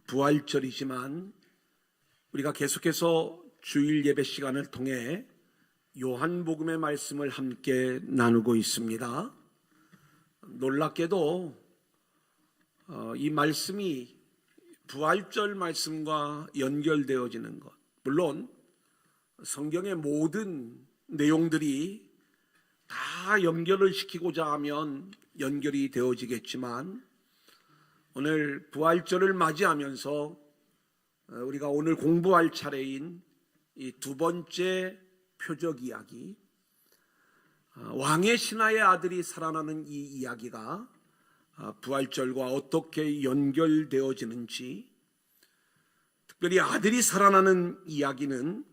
부활절이지만 우리가 계속해서 주일 예배 시간을 통해 요한복음의 말씀을 함께 나누고 있습니다. 놀랍게도 이 말씀이 부활절 말씀과 연결되어지는 것, 물론 성경의 모든 내용들이 다 연결을 시키고자 하면 연결이 되어지겠지만 오늘 부활절을 맞이하면서 우리가 오늘 공부할 차례인 이 두 번째 표적 이야기, 왕의 신하의 아들이 살아나는 이 이야기가 부활절과 어떻게 연결되어지는지, 특별히 아들이 살아나는 이야기는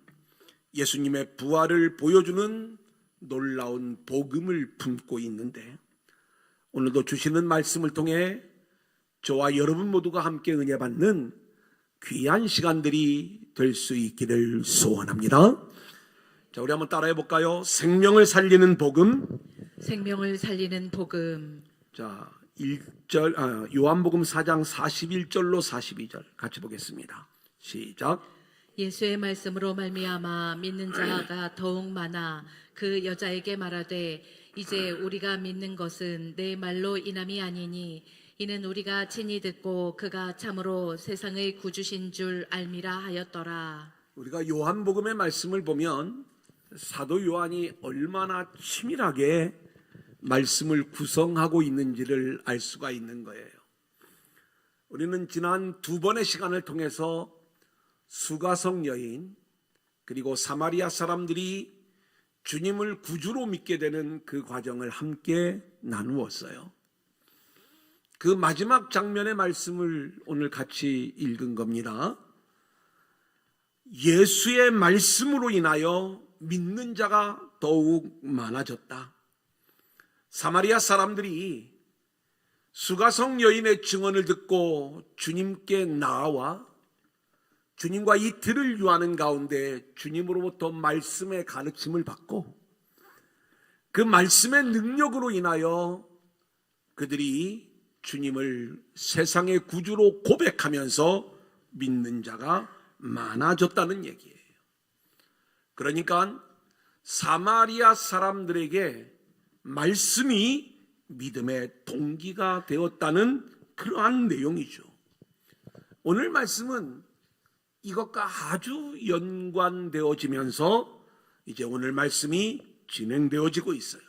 예수님의 부활을 보여주는 놀라운 복음을 품고 있는데, 오늘도 주시는 말씀을 통해 저와 여러분 모두가 함께 은혜 받는 귀한 시간들이 될 수 있기를 소원합니다. 자, 우리 한번 따라해 볼까요? 생명을 살리는 복음. 생명을 살리는 복음. 자, 1절, 요한복음 4장 41절로 42절 같이 보겠습니다. 시작. 예수의 말씀으로 말미암아 믿는 자가 더욱 많아 그 여자에게 말하되 이제 우리가 믿는 것은 내 말로 인함이 아니니 이는 우리가 친히 듣고 그가 참으로 세상의 구주신 줄 알미라 하였더라. 우리가 요한복음의 말씀을 보면 사도 요한이 얼마나 치밀하게 말씀을 구성하고 있는지를 알 수가 있는 거예요. 우리는 지난 두 번의 시간을 통해서 수가성 여인, 그리고 사마리아 사람들이 주님을 구주로 믿게 되는 그 과정을 함께 나누었어요. 그 마지막 장면의 말씀을 오늘 같이 읽은 겁니다. 예수의 말씀으로 인하여 믿는 자가 더욱 많아졌다. 사마리아 사람들이 수가성 여인의 증언을 듣고 주님께 나와 주님과 이틀을 유하는 가운데 주님으로부터 말씀의 가르침을 받고 그 말씀의 능력으로 인하여 그들이 주님을 세상의 구주로 고백하면서 믿는 자가 많아졌다는 얘기예요. 그러니까 사마리아 사람들에게 말씀이 믿음의 동기가 되었다는 그러한 내용이죠. 오늘 말씀은 이것과 아주 연관되어지면서 이제 오늘 말씀이 진행되어지고 있어요.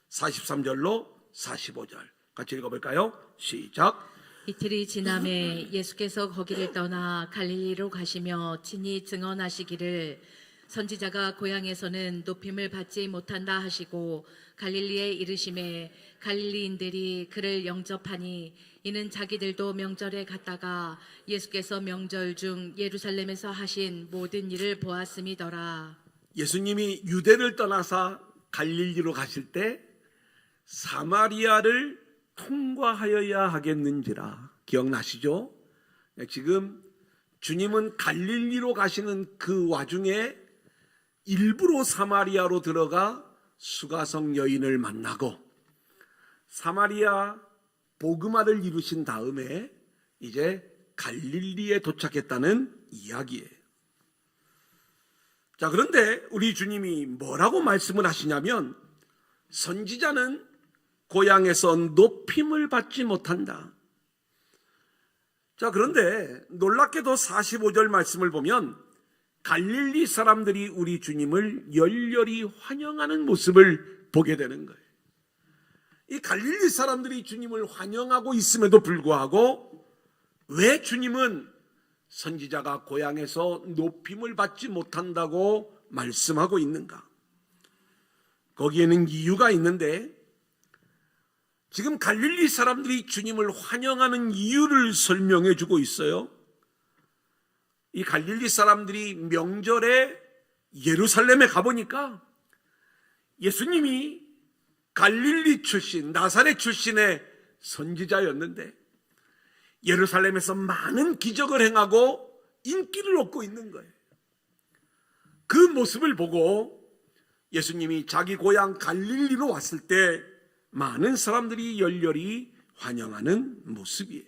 43절로 45절 같이 읽어볼까요? 시작. 이틀이 지남에 예수께서 거기를 떠나 갈릴리로 가시며 친히 증언하시기를 선지자가 고향에서는 높임을 받지 못한다 하시고 갈릴리에 이르심에 갈릴리인들이 그를 영접하니 이는 자기들도 명절에 갔다가 예수께서 명절 중 예루살렘에서 하신 모든 일을 보았음이더라. 예수님이 유대를 떠나서 갈릴리로 가실 때 사마리아를 통과하여야 하겠는지라. 기억나시죠? 지금 주님은 갈릴리로 가시는 그 와중에 일부러 사마리아로 들어가 수가성 여인을 만나고 사마리아 복음화를 이루신 다음에 이제 갈릴리에 도착했다는 이야기예요. 자, 그런데 우리 주님이 뭐라고 말씀을 하시냐면 선지자는 고향에서 높임을 받지 못한다. 자, 그런데 놀랍게도 45절 말씀을 보면 갈릴리 사람들이 우리 주님을 열렬히 환영하는 모습을 보게 되는 거예요. 이 갈릴리 사람들이 주님을 환영하고 있음에도 불구하고 왜 주님은 선지자가 고향에서 높임을 받지 못한다고 말씀하고 있는가? 거기에는 이유가 있는데 지금 갈릴리 사람들이 주님을 환영하는 이유를 설명해 주고 있어요. 이 갈릴리 사람들이 명절에 예루살렘에 가보니까 예수님이 갈릴리 출신, 나사렛 출신의 선지자였는데 예루살렘에서 많은 기적을 행하고 인기를 얻고 있는 거예요. 그 모습을 보고 예수님이 자기 고향 갈릴리로 왔을 때 많은 사람들이 열렬히 환영하는 모습이에요.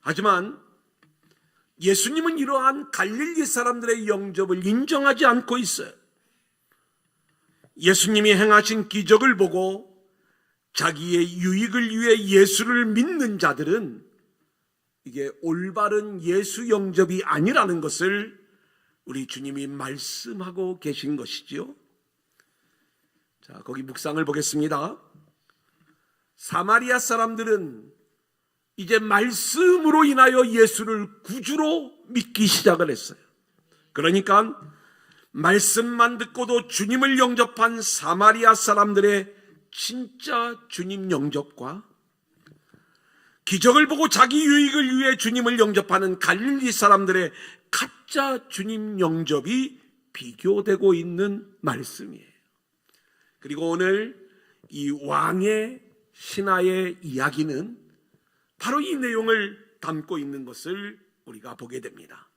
하지만 예수님은 이러한 갈릴리 사람들의 영접을 인정하지 않고 있어요. 예수님이 행하신 기적을 보고 자기의 유익을 위해 예수를 믿는 자들은 이게 올바른 예수 영접이 아니라는 것을 우리 주님이 말씀하고 계신 것이지요. 자, 거기 묵상을 보겠습니다. 사마리아 사람들은 이제 말씀으로 인하여 예수를 구주로 믿기 시작을 했어요. 그러니까 말씀만 듣고도 주님을 영접한 사마리아 사람들의 진짜 주님 영접과 기적을 보고 자기 유익을 위해 주님을 영접하는 갈릴리 사람들의 가짜 주님 영접이 비교되고 있는 말씀이에요. 그리고 오늘 이 왕의 신하의 이야기는 바로 이 내용을 담고 있는 것을 우리가 보게 됩니다.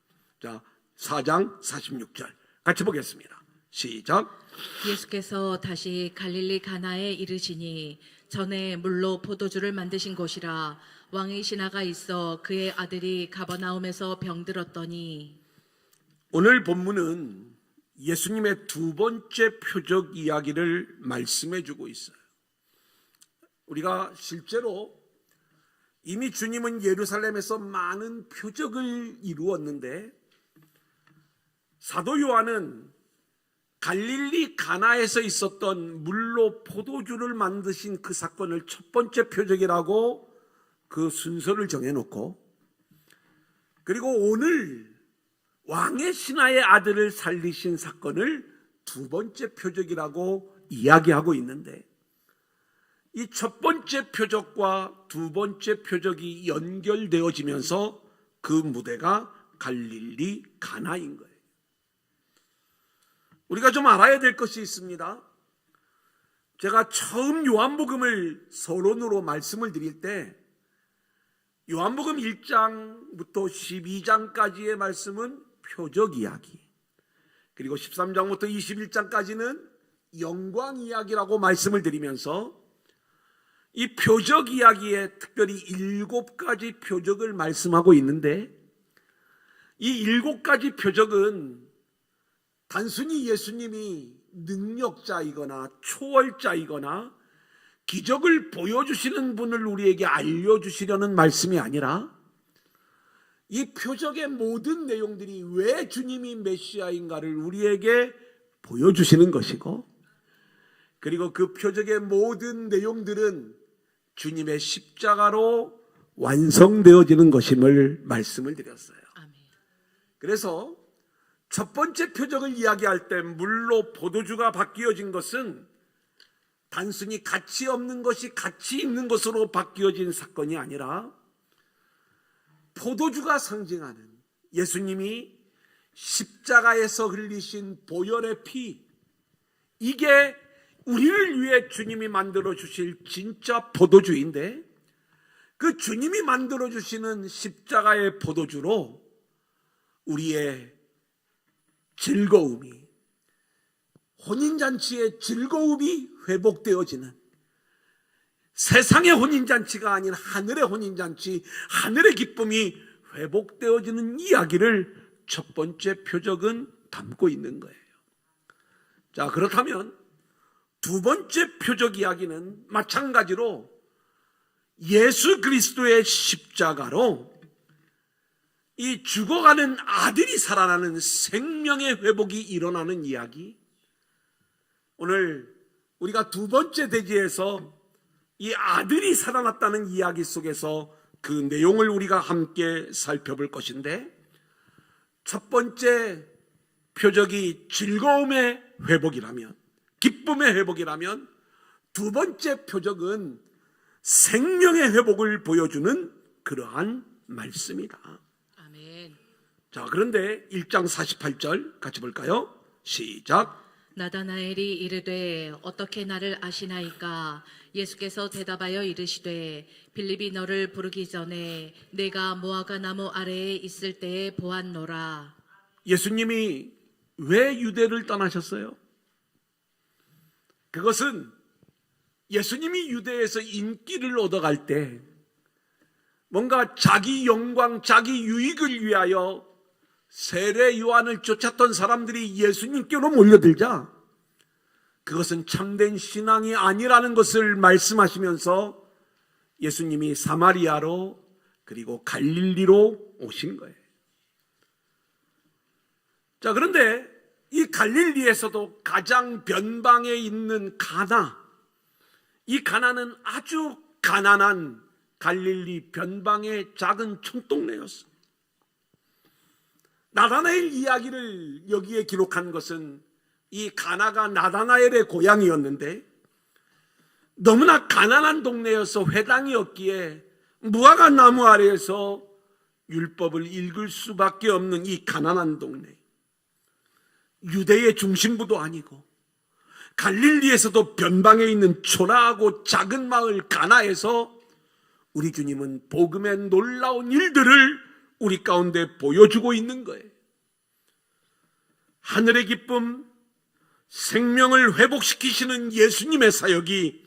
자, 4장 46절 같이 보겠습니다. 시작. 예수께서 다시 갈릴리 가나에 이르시니 전에 물로 포도주를 만드신 곳이라 왕의 신하가 있어 그의 아들이 가버나움에서 병들었더니. 오늘 본문은 예수님의 두 번째 표적 이야기를 말씀해 주고 있어요. 우리가 실제로 이미 주님은 예루살렘에서 많은 표적을 이루었는데 사도 요한은 갈릴리 가나에서 있었던 물로 포도주를 만드신 그 사건을 첫 번째 표적이라고 그 순서를 정해놓고, 그리고 오늘 왕의 신하의 아들을 살리신 사건을 두 번째 표적이라고 이야기하고 있는데, 이 첫 번째 표적과 두 번째 표적이 연결되어지면서 그 무대가 갈릴리 가나인 거예요. 우리가 좀 알아야 될 것이 있습니다. 제가 처음 요한복음을 서론으로 말씀을 드릴 때 요한복음 1장부터 12장까지의 말씀은 표적 이야기, 그리고 13장부터 21장까지는 영광 이야기라고 말씀을 드리면서 이 표적 이야기에 특별히 7가지 표적을 말씀하고 있는데, 이 7가지 표적은 단순히 예수님이 능력자이거나 초월자이거나 기적을 보여주시는 분을 우리에게 알려주시려는 말씀이 아니라 이 표적의 모든 내용들이 왜 주님이 메시아인가를 우리에게 보여주시는 것이고, 그리고 그 표적의 모든 내용들은 주님의 십자가로 완성되어지는 것임을 말씀을 드렸어요. 그래서 첫 번째 표적을 이야기할 때 물로 포도주가 바뀌어진 것은 단순히 가치 없는 것이 가치 있는 것으로 바뀌어진 사건이 아니라 포도주가 상징하는 예수님이 십자가에서 흘리신 보혈의 피, 이게 우리를 위해 주님이 만들어 주실 진짜 포도주인데, 그 주님이 만들어 주시는 십자가의 포도주로 우리의 즐거움이, 혼인잔치의 즐거움이 회복되어지는, 세상의 혼인잔치가 아닌 하늘의 혼인잔치, 하늘의 기쁨이 회복되어지는 이야기를 첫 번째 표적은 담고 있는 거예요. 자, 그렇다면 두 번째 표적 이야기는 마찬가지로 예수 그리스도의 십자가로 이 죽어가는 아들이 살아나는 생명의 회복이 일어나는 이야기. 오늘 우리가 두 번째 대지에서 이 아들이 살아났다는 이야기 속에서 그 내용을 우리가 함께 살펴볼 것인데, 첫 번째 표적이 즐거움의 회복이라면, 기쁨의 회복이라면, 두 번째 표적은 생명의 회복을 보여주는 그러한 말씀이다. 아멘. 자, 그런데 1장 48절 같이 볼까요? 시작. 나다나엘이 이르되 어떻게 나를 아시나이까? 예수께서 대답하여 이르시되 빌립이 너를 부르기 전에 내가 무화과 나무 아래에 있을 때에 보았노라. 예수님이 왜 유대를 떠나셨어요? 그것은 예수님이 유대에서 인기를 얻어갈 때 뭔가 자기 영광, 자기 유익을 위하여 세례 요한을 쫓았던 사람들이 예수님께로 몰려들자 그것은 참된 신앙이 아니라는 것을 말씀하시면서 예수님이 사마리아로 그리고 갈릴리로 오신 거예요. 자, 그런데 이 갈릴리에서도 가장 변방에 있는 가나, 이 가나는 아주 가난한 갈릴리 변방의 작은 촌동네였어요. 나다나엘 이야기를 여기에 기록한 것은 이 가나가 나다나엘의 고향이었는데 너무나 가난한 동네여서 회당이 없기에 무화과 나무 아래에서 율법을 읽을 수밖에 없는 이 가난한 동네, 유대의 중심부도 아니고 갈릴리에서도 변방에 있는 초라하고 작은 마을 가나에서 우리 주님은 복음의 놀라운 일들을 우리 가운데 보여주고 있는 거예요. 하늘의 기쁨, 생명을 회복시키시는 예수님의 사역이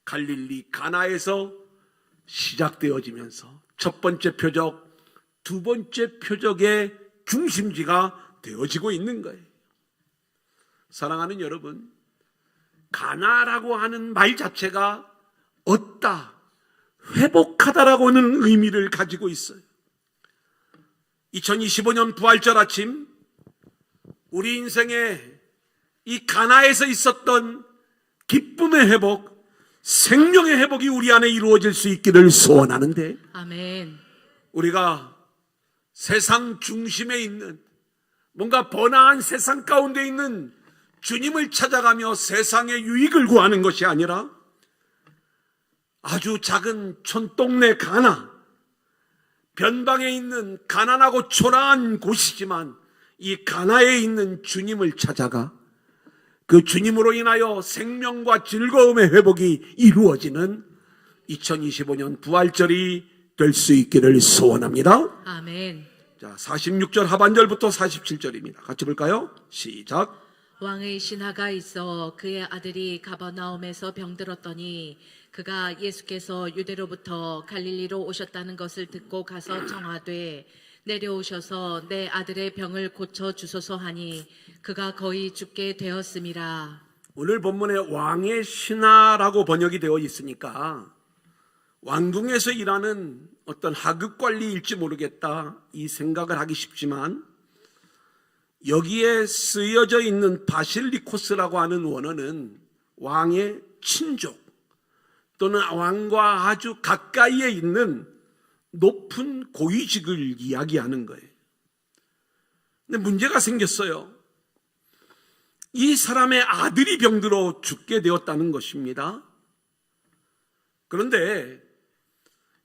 갈릴리 가나에서 시작되어지면서 첫 번째 표적, 두 번째 표적의 중심지가 되어지고 있는 거예요. 사랑하는 여러분, 가나라고 하는 말 자체가 얻다, 회복하다라고는 의미를 가지고 있어요. 2025년 부활절 아침 우리 인생에 이 가나에서 있었던 기쁨의 회복, 생명의 회복이 우리 안에 이루어질 수 있기를 소원하는데, 아멘. 우리가 세상 중심에 있는 뭔가 번화한 세상 가운데 있는 주님을 찾아가며 세상의 유익을 구하는 것이 아니라 아주 작은 촌동네 가나, 변방에 있는 가난하고 초라한 곳이지만 이 가나에 있는 주님을 찾아가 그 주님으로 인하여 생명과 즐거움의 회복이 이루어지는 2025년 부활절이 될 수 있기를 소원합니다. 아멘. 자, 46절 하반절부터 47절입니다. 같이 볼까요? 시작. 왕의 신하가 있어 그의 아들이 가버나움에서 병들었더니 그가 예수께서 유대로부터 갈릴리로 오셨다는 것을 듣고 가서 청하되 내려오셔서 내 아들의 병을 고쳐 주소서 하니 그가 거의 죽게 되었음이라. 오늘 본문에 왕의 신하라고 번역이 되어 있으니까 왕궁에서 일하는 어떤 하급 관리일지 모르겠다 이 생각을 하기 쉽지만, 여기에 쓰여져 있는 바실리코스라고 하는 원어는 왕의 친족 또는 왕과 아주 가까이에 있는 높은 고위직을 이야기하는 거예요. 근데 문제가 생겼어요. 이 사람의 아들이 병들어 죽게 되었다는 것입니다. 그런데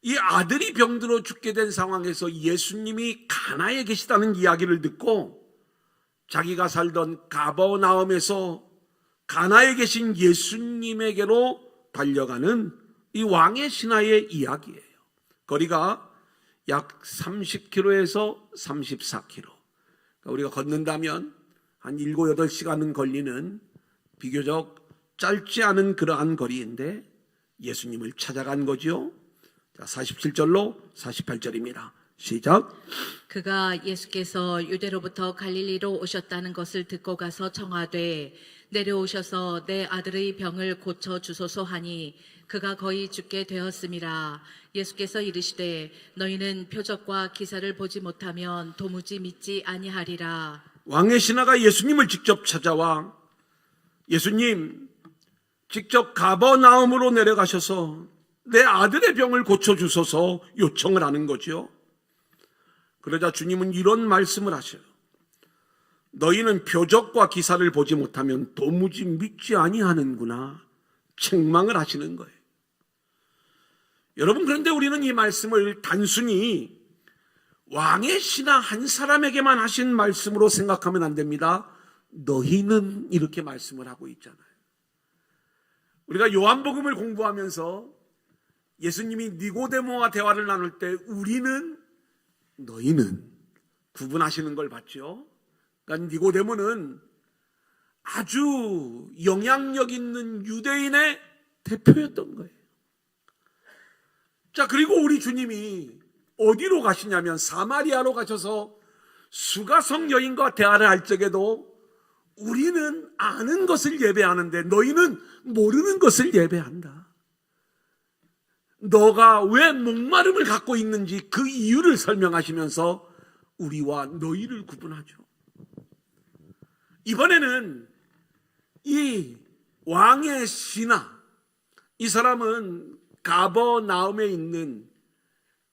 이 아들이 병들어 죽게 된 상황에서 예수님이 가나에 계시다는 이야기를 듣고 자기가 살던 가버나움에서 가나에 계신 예수님에게로 달려가는 이 왕의 신하의 이야기예요. 거리가 약 30km에서 34km. 그러니까 우리가 걷는다면 한 7, 8시간은 걸리는 비교적 짧지 않은 그러한 거리인데 예수님을 찾아간 거죠. 자, 47절로 48절입니다. 시작. 그가 예수께서 유대로부터 갈릴리로 오셨다는 것을 듣고 가서 청하되 내려오셔서 내 아들의 병을 고쳐 주소서 하니 그가 거의 죽게 되었음이라. 예수께서 이르시되 너희는 표적과 기사를 보지 못하면 도무지 믿지 아니하리라. 왕의 신하가 예수님을 직접 찾아와 예수님 직접 가버나움으로 내려가셔서 내 아들의 병을 고쳐주소서 요청을 하는 거죠. 그러자 주님은 이런 말씀을 하셔요. 너희는 표적과 기사를 보지 못하면 도무지 믿지 아니하는구나. 책망을 하시는 거예요. 여러분, 그런데 우리는 이 말씀을 단순히 왕의 신하 한 사람에게만 하신 말씀으로 생각하면 안 됩니다. 너희는 이렇게 말씀을 하고 있잖아요. 우리가 요한복음을 공부하면서 예수님이 니고데모와 대화를 나눌 때 우리는, 너희는 구분하시는 걸 봤죠. 그러니까 니고데모는 아주 영향력 있는 유대인의 대표였던 거예요. 자, 그리고 우리 주님이 어디로 가시냐면 사마리아로 가셔서 수가성 여인과 대화를 할 적에도 우리는 아는 것을 예배하는데 너희는 모르는 것을 예배한다. 너가 왜 목마름을 갖고 있는지 그 이유를 설명하시면서 우리와 너희를 구분하죠. 이번에는 이 왕의 신하, 이 사람은 가버나움에 있는,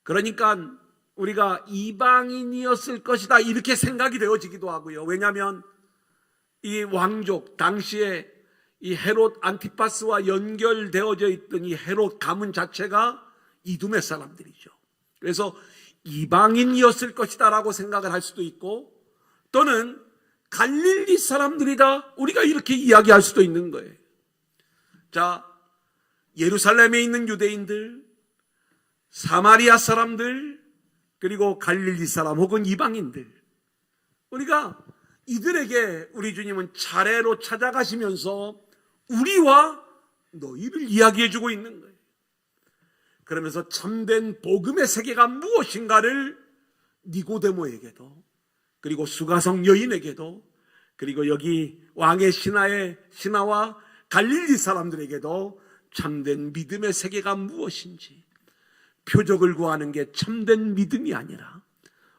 그러니까 우리가 이방인이었을 것이다 이렇게 생각이 되어지기도 하고요. 왜냐하면 이 왕족, 당시에 이 헤롯 안티파스와 연결되어져 있던 이 헤롯 가문 자체가 이두메 사람들이죠. 그래서 이방인이었을 것이다 라고 생각을 할 수도 있고, 또는 갈릴리 사람들이다 우리가 이렇게 이야기할 수도 있는 거예요. 자, 예루살렘에 있는 유대인들, 사마리아 사람들, 그리고 갈릴리 사람 혹은 이방인들, 우리가 이들에게 우리 주님은 차례로 찾아가시면서 우리와 너희를 이야기해 주고 있는 거예요. 그러면서 참된 복음의 세계가 무엇인가를 니고데모에게도, 그리고 수가성 여인에게도, 그리고 여기 왕의 신하와 갈릴리 사람들에게도 참된 믿음의 세계가 무엇인지, 표적을 구하는 게 참된 믿음이 아니라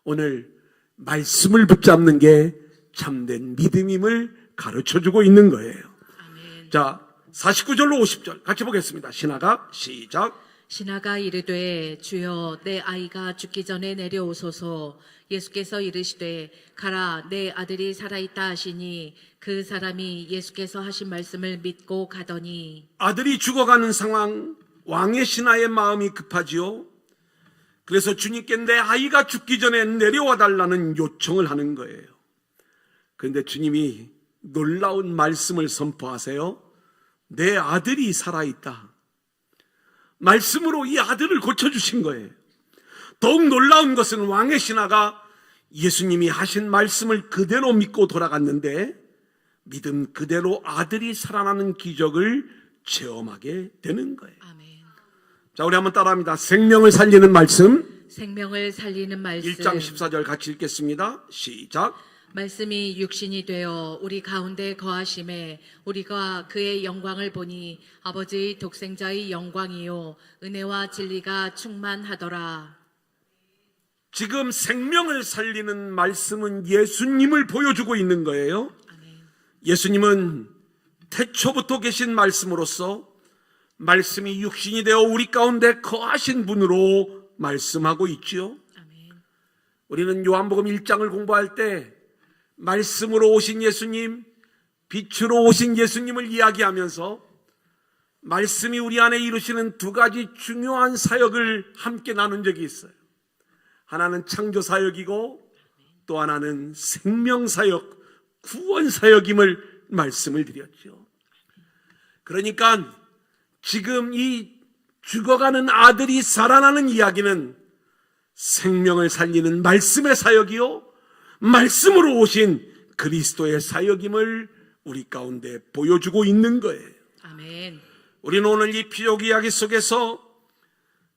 오늘 말씀을 붙잡는 게 참된 믿음임을 가르쳐주고 있는 거예요. 아멘. 자, 49절로 50절 같이 보겠습니다. 신하가 시작. 신하가 이르되 주여 내 아이가 죽기 전에 내려오소서. 예수께서 이르시되 가라 내 아들이 살아있다 하시니 그 사람이 예수께서 하신 말씀을 믿고 가더니. 아들이 죽어가는 상황, 왕의 신하의 마음이 급하지요. 그래서 주님께 내 아이가 죽기 전에 내려와 달라는 요청을 하는 거예요. 그런데 주님이 놀라운 말씀을 선포하세요. 내 아들이 살아있다. 말씀으로 이 아들을 고쳐주신 거예요. 더욱 놀라운 것은 왕의 신하가 예수님이 하신 말씀을 그대로 믿고 돌아갔는데 믿음 그대로 아들이 살아나는 기적을 체험하게 되는 거예요. 아멘. 자, 우리 한번 따라합니다. 생명을 살리는 말씀. 생명을 살리는 말씀. 1장 14절 같이 읽겠습니다. 시작. 말씀이 육신이 되어 우리 가운데 거하심에 우리가 그의 영광을 보니 아버지의 독생자의 영광이요 은혜와 진리가 충만하더라. 지금 생명을 살리는 말씀은 예수님을 보여주고 있는 거예요. 아멘. 예수님은 태초부터 계신 말씀으로서 말씀이 육신이 되어 우리 가운데 거하신 분으로 말씀하고 있지요. 아멘. 우리는 요한복음 1장을 공부할 때 말씀으로 오신 예수님, 빛으로 오신 예수님을 이야기하면서 말씀이 우리 안에 이루시는 두 가지 중요한 사역을 함께 나눈 적이 있어요. 하나는 창조 사역이고 또 하나는 생명 사역, 구원 사역임을 말씀을 드렸죠. 그러니까 지금 이 죽어가는 아들이 살아나는 이야기는 생명을 살리는 말씀의 사역이요 말씀으로 오신 그리스도의 사역임을 우리 가운데 보여주고 있는 거예요. 아멘. 우리는 오늘 이 피योग 이야기 속에서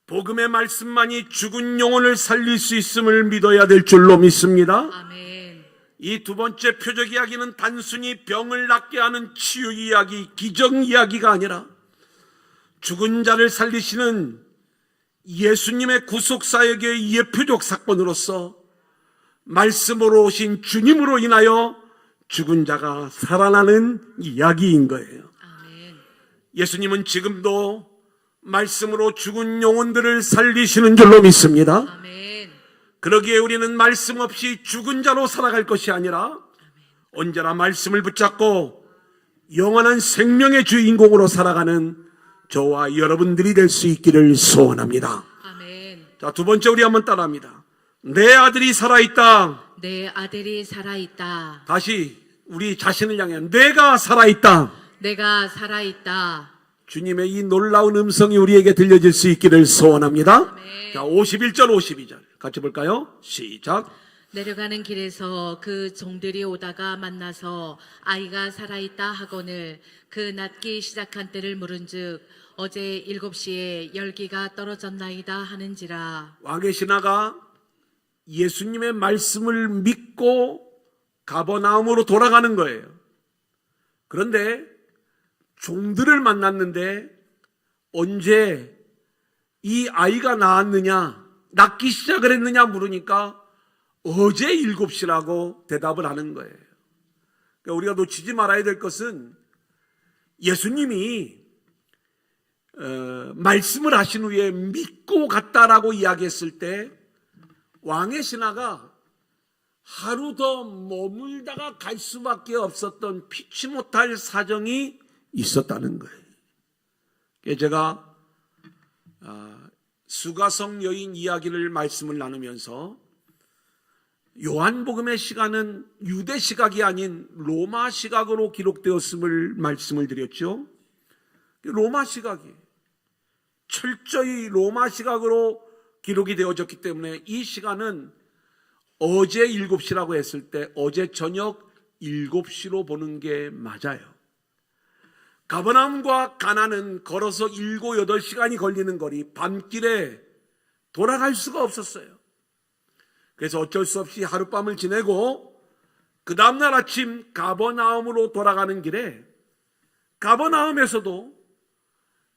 복음의 말씀만이 죽은 영혼을 살릴 수 있음을 믿어야 될 줄로 믿습니다. 아멘. 이 두 번째 표적 이야기는 단순히 병을 낫게 하는 치유 이야기, 기적 이야기가 아니라 죽은 자를 살리시는 예수님의 구속 사역의 예표적 사건으로서 말씀으로 오신 주님으로 인하여 죽은 자가 살아나는 이야기인 거예요. 아멘. 예수님은 지금도 말씀으로 죽은 영혼들을 살리시는 줄로 믿습니다. 아멘. 그러기에 우리는 말씀 없이 죽은 자로 살아갈 것이 아니라 언제나 말씀을 붙잡고 영원한 생명의 주인공으로 살아가는 저와 여러분들이 될 수 있기를 소원합니다. 아멘. 자, 두 번째 우리 한번 따라합니다. 내 아들이 살아있다. 내 아들이 살아있다. 다시 우리 자신을 향해 내가 살아있다. 내가 살아있다. 주님의 이 놀라운 음성이 우리에게 들려질 수 있기를 소원합니다. 아멘. 자, 51절 52절 같이 볼까요? 시작. 내려가는 길에서 그 종들이 오다가 만나서 아이가 살아있다 하거늘 그 낫기 시작한 때를 물은즉 어제 7시에 열기가 떨어졌나이다 하는지라. 왕의 신하가 예수님의 말씀을 믿고 가버나움으로 돌아가는 거예요. 그런데 종들을 만났는데 언제 이 아이가 낳기 시작을 했느냐 물으니까 어제 7시라고 대답을 하는 거예요. 그러니까 우리가 놓치지 말아야 될 것은 예수님이 말씀을 하신 후에 믿고 갔다라고 이야기했을 때 왕의 신하가 하루 더 머물다가 갈 수밖에 없었던 피치 못할 사정이 있었다는 거예요. 그래서 제가 수가성 여인 이야기를 말씀을 나누면서 요한복음의 시간은 유대 시각이 아닌 로마 시각으로 기록되었음을 말씀을 드렸죠. 로마 시각이 철저히 로마 시각으로 기록이 되어졌기 때문에 이 시간은 어제 7시라고 했을 때 어제 저녁 7시로 보는 게 맞아요. 가버나움과 가나는 걸어서 7, 8시간이 걸리는 거리, 밤길에 돌아갈 수가 없었어요. 그래서 어쩔 수 없이 하룻밤을 지내고 그 다음날 아침 가버나움으로 돌아가는 길에 가버나움에서도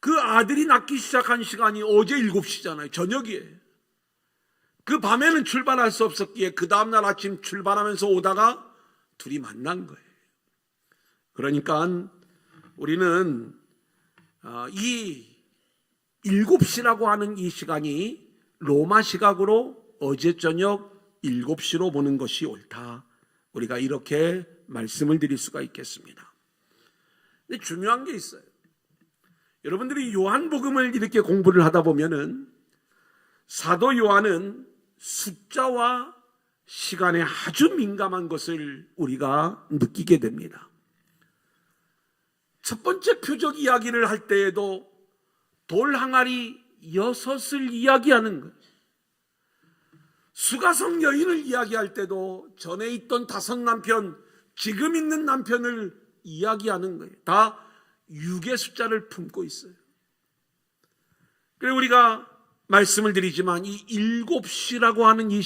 그 아들이 낳기 시작한 시간이 어제 7시잖아요. 저녁이에요. 그 밤에는 출발할 수 없었기에 그 다음날 아침 출발하면서 오다가 둘이 만난 거예요. 그러니까 우리는 이 7시라고 하는 이 시간이 로마 시각으로 어제 저녁 7시로 보는 것이 옳다. 우리가 이렇게 말씀을 드릴 수가 있겠습니다. 근데 중요한 게 있어요. 여러분들이 요한복음을 이렇게 공부를 하다 보면은 사도 요한은 숫자와 시간에 아주 민감한 것을 우리가 느끼게 됩니다. 첫 번째 표적 이야기를 할 때에도 돌 항아리 6을 이야기하는 거예요. 수가성 여인을 이야기할 때도 전에 있던 5 남편, 지금 있는 남편을 이야기하는 거예요. 다 6의 숫자를 품고 있어요. 그래서 우리가 말씀을 드리지만 이 7시라고 하는 이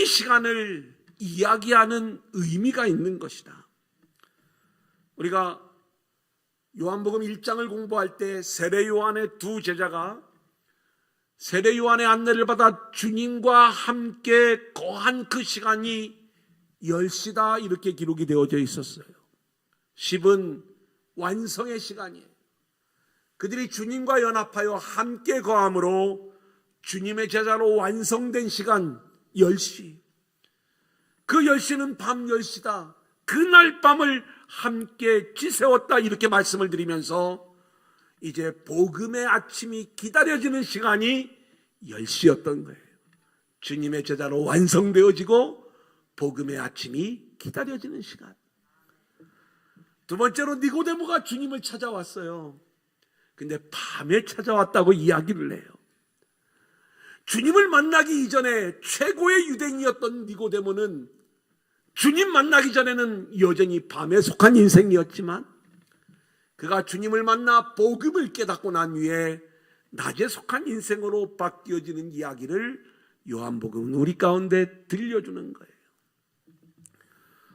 시간을 이야기하는 의미가 있는 것이다. 우리가 요한복음 1장을 공부할 때 세례 요한의 2 제자가 세례 요한의 안내를 받아 주님과 함께 거한 그 시간이 10시다 이렇게 기록이 되어져 있었어요. 10은 완성의 시간이에요. 그들이 주님과 연합하여 함께 거함으로 주님의 제자로 완성된 시간 10시. 그 10시는 밤 10시다. 그날 밤을 함께 지새웠다 이렇게 말씀을 드리면서 이제 복음의 아침이 기다려지는 시간이 10시였던 거예요. 주님의 제자로 완성되어지고 복음의 아침이 기다려지는 시간. 두 번째로 니고데모가 주님을 찾아왔어요. 근데 밤에 찾아왔다고 이야기를 해요. 주님을 만나기 이전에 최고의 유대인이었던 니고데모는 주님 만나기 전에는 여전히 밤에 속한 인생이었지만 그가 주님을 만나 복음을 깨닫고 난 후에 낮에 속한 인생으로 바뀌어지는 이야기를 요한복음은 우리 가운데 들려주는 거예요.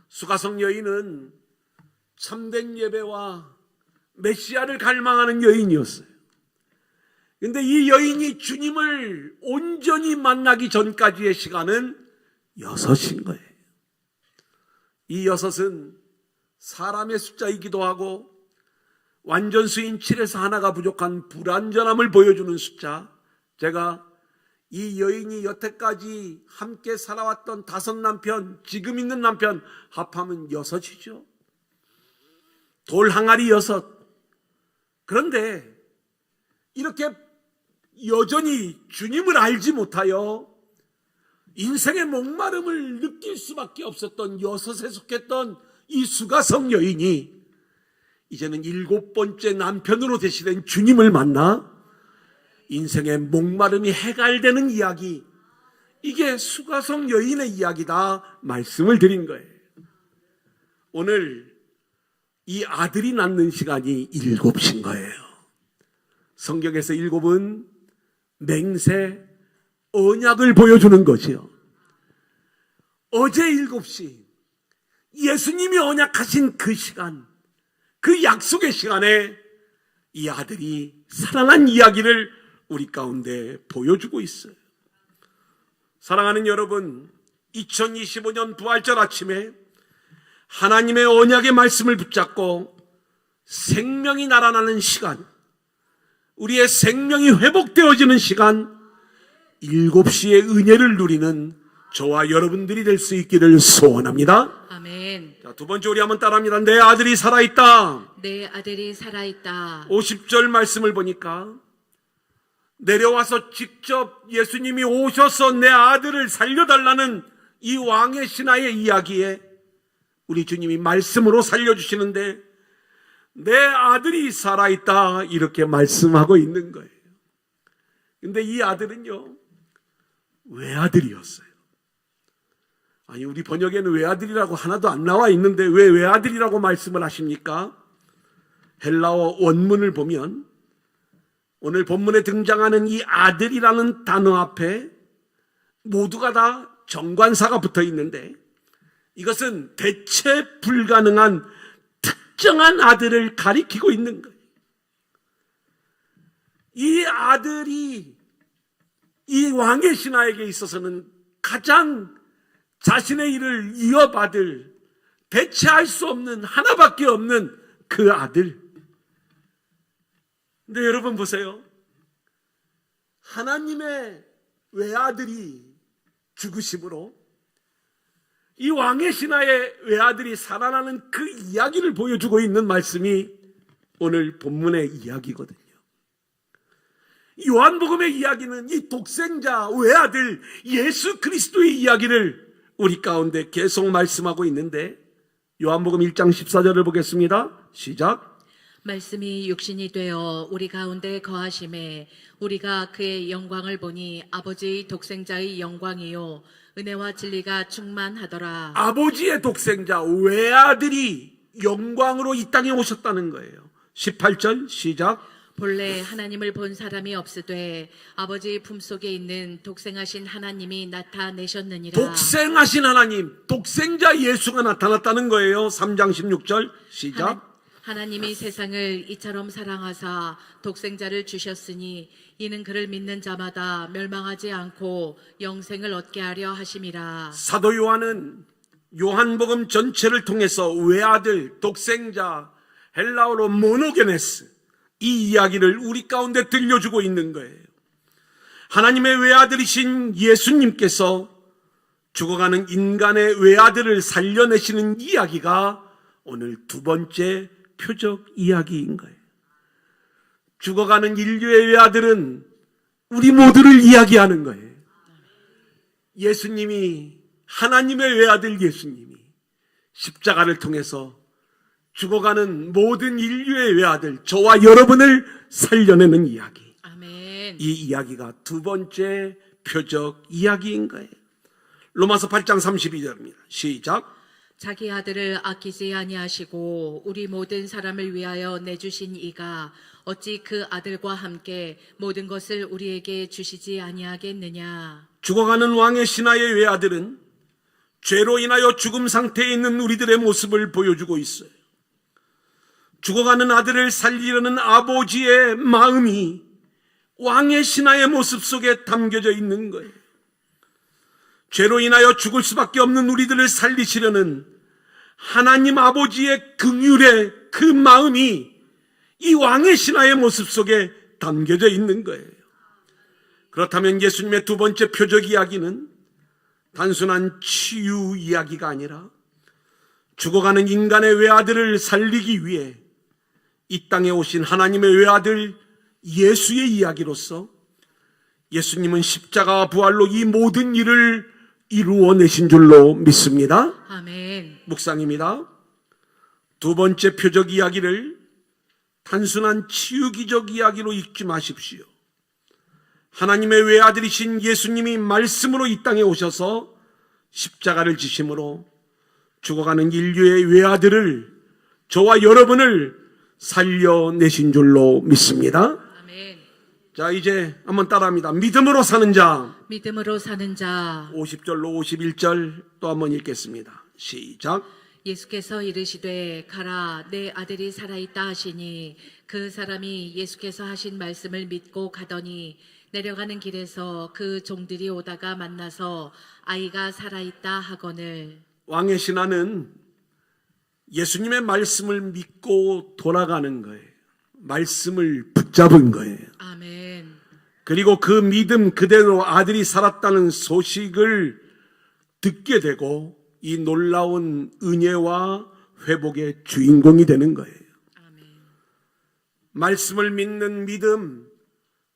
수가성 여인은 참된 예배와 메시아를 갈망하는 여인이었어요. 그런데 이 여인이 주님을 온전히 만나기 전까지의 시간은 6인 거예요. 이 6은 사람의 숫자이기도 하고 완전수인 7에서 하나가 부족한 불완전함을 보여주는 숫자. 제가 이 여인이 여태까지 함께 살아왔던 5 남편, 지금 있는 남편 합하면 6이죠. 돌 항아리 6. 그런데 이렇게 여전히 주님을 알지 못하여 인생의 목마름을 느낄 수밖에 없었던 6에 속했던 이 수가성 여인이 이제는 7번째 남편으로 대신된 주님을 만나 인생의 목마름이 해갈되는 이야기, 이게 수가성 여인의 이야기다 말씀을 드린 거예요. 오늘 이 아들이 낳는 시간이 7시인 거예요. 성경에서 7은 맹세, 언약을 보여주는 거지요. 어제 7시 예수님이 언약하신 그 시간, 그 약속의 시간에 이 아들이 살아난 이야기를 우리 가운데 보여주고 있어요. 사랑하는 여러분, 2025년 부활절 아침에 하나님의 언약의 말씀을 붙잡고 생명이 날아나는 시간, 우리의 생명이 회복되어지는 시간, 7시의 은혜를 누리는 저와 여러분들이 될 수 있기를 소원합니다. 아멘. 자, 두 번째 우리 한번 따라합니다. 내 아들이 살아있다. 내 아들이 살아있다. 50절 말씀을 보니까 내려와서 직접 예수님이 오셔서 내 아들을 살려달라는 이 왕의 신하의 이야기에 우리 주님이 말씀으로 살려주시는데 내 아들이 살아있다 이렇게 말씀하고 있는 거예요. 근데 이 아들은요, 외아들이었어요. 아니, 우리 번역에는 외아들이라고 하나도 안 나와 있는데 왜 외아들이라고 말씀을 하십니까? 헬라어 원문을 보면 오늘 본문에 등장하는 이 아들이라는 단어 앞에 모두가 다 정관사가 붙어 있는데 이것은 대체 불가능한 특정한 아들을 가리키고 있는 거예요. 이 아들이 이 왕의 신하에게 있어서는 가장 자신의 일을 이어받을 대체할 수 없는 하나밖에 없는 그 아들. 근데 여러분 보세요. 하나님의 외아들이 죽으심으로 이 왕의 신하의 외아들이 살아나는 그 이야기를 보여주고 있는 말씀이 오늘 본문의 이야기거든요. 요한복음의 이야기는 이 독생자 외아들 예수 그리스도의 이야기를 우리 가운데 계속 말씀하고 있는데 요한복음 1장 14절을 보겠습니다. 시작. 말씀이 육신이 되어 우리 가운데 거하심에 우리가 그의 영광을 보니 아버지의 독생자의 영광이요 은혜와 진리가 충만하더라. 아버지의 독생자 외아들이 영광으로 이 땅에 오셨다는 거예요. 18절 시작. 본래 하나님을 본 사람이 없으되 아버지의 품속에 있는 독생하신 하나님이 나타내셨느니라. 독생하신 하나님, 독생자 예수가 나타났다는 거예요. 3장 16절 시작. 하나님이 세상을 이처럼 사랑하사 독생자를 주셨으니 이는 그를 믿는 자마다 멸망하지 않고 영생을 얻게 하려 하심이라. 사도 요한은 요한복음 전체를 통해서 외아들, 독생자, 헬라어로 모노게네스 이 이야기를 우리 가운데 들려주고 있는 거예요. 하나님의 외아들이신 예수님께서 죽어가는 인간의 외아들을 살려내시는 이야기가 오늘 두 번째 표적 이야기인 거예요. 죽어가는 인류의 외아들은 우리 모두를 이야기하는 거예요. 예수님이, 하나님의 외아들 예수님이 십자가를 통해서 죽어가는 모든 인류의 외아들, 저와 여러분을 살려내는 이야기. 아멘. 이 이야기가 두 번째 표적 이야기인 거예요. 로마서 8장 32절입니다. 시작. 자기 아들을 아끼지 아니하시고 우리 모든 사람을 위하여 내주신 이가 어찌 그 아들과 함께 모든 것을 우리에게 주시지 아니하겠느냐. 죽어가는 왕의 신하의 외아들은 죄로 인하여 죽음 상태에 있는 우리들의 모습을 보여주고 있어요. 죽어가는 아들을 살리려는 아버지의 마음이 왕의 신하의 모습 속에 담겨져 있는 거예요. 죄로 인하여 죽을 수밖에 없는 우리들을 살리시려는 하나님 아버지의 긍휼의 그 마음이 이 왕의 신하의 모습 속에 담겨져 있는 거예요. 그렇다면 예수님의 두 번째 표적 이야기는 단순한 치유 이야기가 아니라 죽어가는 인간의 외아들을 살리기 위해 이 땅에 오신 하나님의 외아들 예수의 이야기로서 예수님은 십자가와 부활로 이 모든 일을 이루어내신 줄로 믿습니다. 아멘. 묵상입니다. 두 번째 표적 이야기를 단순한 치유기적 이야기로 읽지 마십시오. 하나님의 외아들이신 예수님이 말씀으로 이 땅에 오셔서 십자가를 지심으로 죽어가는 인류의 외아들을, 저와 여러분을 살려내신 줄로 믿습니다. 아멘. 자, 이제 한번 따라합니다. 믿음으로 사는 자. 믿음으로 사는 자. 50절로 51절 또 한번 읽겠습니다. 시작. 예수께서 이르시되 가라 내 아들이 살아있다 하시니 그 사람이 예수께서 하신 말씀을 믿고 가더니 내려가는 길에서 그 종들이 오다가 만나서 아이가 살아있다 하거늘. 왕의 신하는 예수님의 말씀을 믿고 돌아가는 거예요. 말씀을 붙잡은 거예요. 아멘. 그리고 그 믿음 그대로 아들이 살았다는 소식을 듣게 되고 이 놀라운 은혜와 회복의 주인공이 되는 거예요. 아멘. 말씀을 믿는 믿음,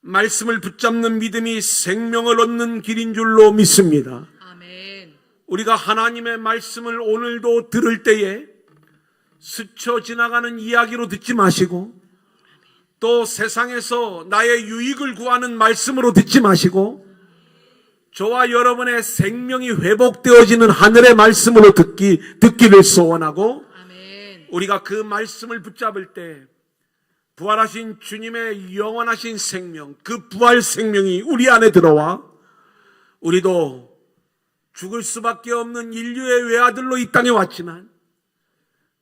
말씀을 붙잡는 믿음이 생명을 얻는 길인 줄로 믿습니다. 아멘. 우리가 하나님의 말씀을 오늘도 들을 때에 스쳐 지나가는 이야기로 듣지 마시고 또 세상에서 나의 유익을 구하는 말씀으로 듣지 마시고 저와 여러분의 생명이 회복되어지는 하늘의 말씀으로 듣기를 소원하고 아멘. 우리가 그 말씀을 붙잡을 때 부활하신 주님의 영원하신 생명, 그 부활 생명이 우리 안에 들어와 우리도 죽을 수밖에 없는 인류의 외아들로 이 땅에 왔지만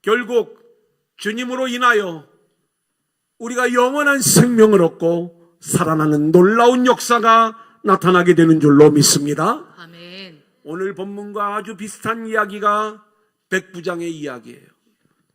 결국 주님으로 인하여 우리가 영원한 생명을 얻고 살아나는 놀라운 역사가 나타나게 되는 줄로 믿습니다. 아멘. 오늘 본문과 아주 비슷한 이야기가 백부장의 이야기예요.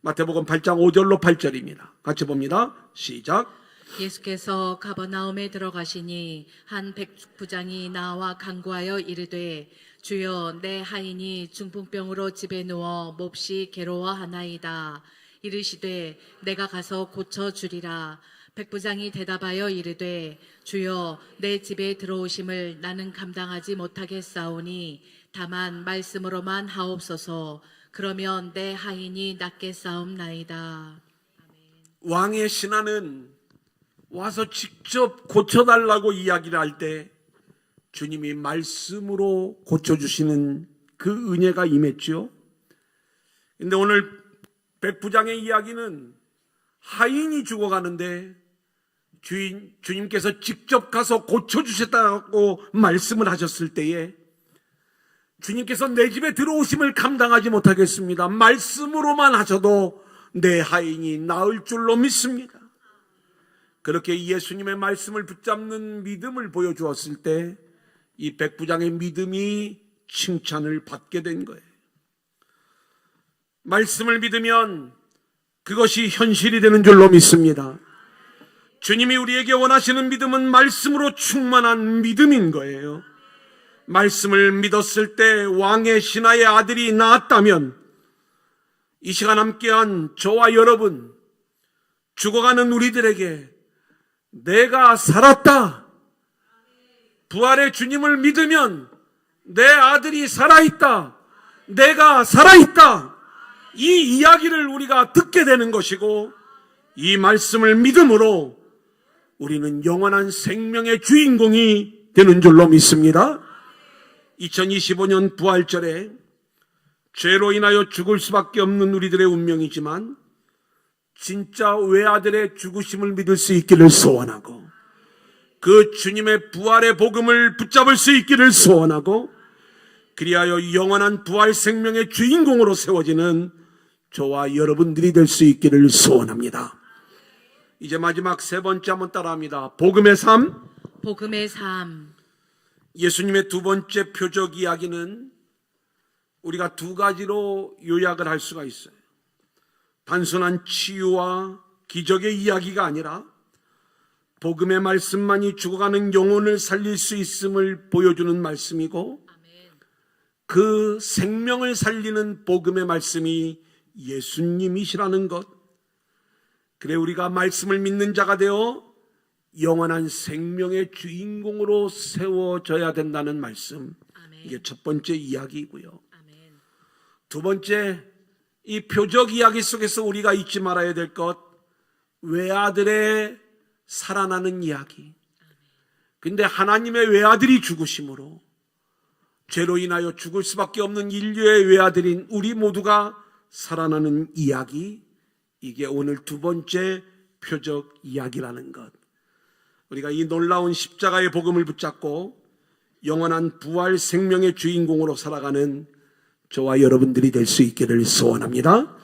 마태복음 8장 5절로 8절입니다. 같이 봅니다. 시작. 예수께서 가버나움에 들어가시니 한 백부장이 나와 간구하여 이르되 주여 내 하인이 중풍병으로 집에 누워 몹시 괴로워하나이다. 이르시되 내가 가서 고쳐주리라. 백부장이 대답하여 이르되 주여 내 집에 들어오심을 나는 감당하지 못하겠사오니 다만 말씀으로만 하옵소서. 그러면 내 하인이 낫겠사옵나이다. 왕의 신하는 와서 직접 고쳐달라고 이야기를 할 때 주님이 말씀으로 고쳐주시는 그 은혜가 임했죠. 근데 오늘 백부장의 이야기는 하인이 죽어가는데 주님께서 직접 가서 고쳐주셨다고 말씀을 하셨을 때에 주님께서 내 집에 들어오심을 감당하지 못하겠습니다. 말씀으로만 하셔도 내 하인이 나을 줄로 믿습니다. 그렇게 예수님의 말씀을 붙잡는 믿음을 보여주었을 때 이 백부장의 믿음이 칭찬을 받게 된 거예요. 말씀을 믿으면 그것이 현실이 되는 줄로 믿습니다. 주님이 우리에게 원하시는 믿음은 말씀으로 충만한 믿음인 거예요. 말씀을 믿었을 때 왕의 신하의 아들이 낳았다면 이 시간 함께한 저와 여러분, 죽어가는 우리들에게 내가 살았다, 부활의 주님을 믿으면 내 아들이 살아있다, 내가 살아있다, 이 이야기를 우리가 듣게 되는 것이고 이 말씀을 믿음으로 우리는 영원한 생명의 주인공이 되는 줄로 믿습니다. 2025년 부활절에 죄로 인하여 죽을 수밖에 없는 우리들의 운명이지만 진짜 외아들의 죽으심을 믿을 수 있기를 소원하고 그 주님의 부활의 복음을 붙잡을 수 있기를 소원하고 그리하여 영원한 부활 생명의 주인공으로 세워지는 저와 여러분들이 될 수 있기를 소원합니다. 이제 마지막 세 번째 한번 따라합니다. 복음의 삶. 복음의 삶. 예수님의 두 번째 표적 이야기는 우리가 두 가지로 요약을 할 수가 있어요. 단순한 치유와 기적의 이야기가 아니라 복음의 말씀만이 죽어가는 영혼을 살릴 수 있음을 보여주는 말씀이고 그 생명을 살리는 복음의 말씀이 예수님이시라는 것. 그래 우리가 말씀을 믿는 자가 되어 영원한 생명의 주인공으로 세워져야 된다는 말씀. 이게 첫 번째 이야기이고요. 두 번째, 이 표적 이야기 속에서 우리가 잊지 말아야 될 것, 외아들의 살아나는 이야기. 근데 하나님의 외아들이 죽으심으로 죄로 인하여 죽을 수밖에 없는 인류의 외아들인 우리 모두가 살아나는 이야기, 이게 오늘 두 번째 표적 이야기라는 것. 우리가 이 놀라운 십자가의 복음을 붙잡고 영원한 부활 생명의 주인공으로 살아가는 저와 여러분들이 될 수 있기를 소원합니다.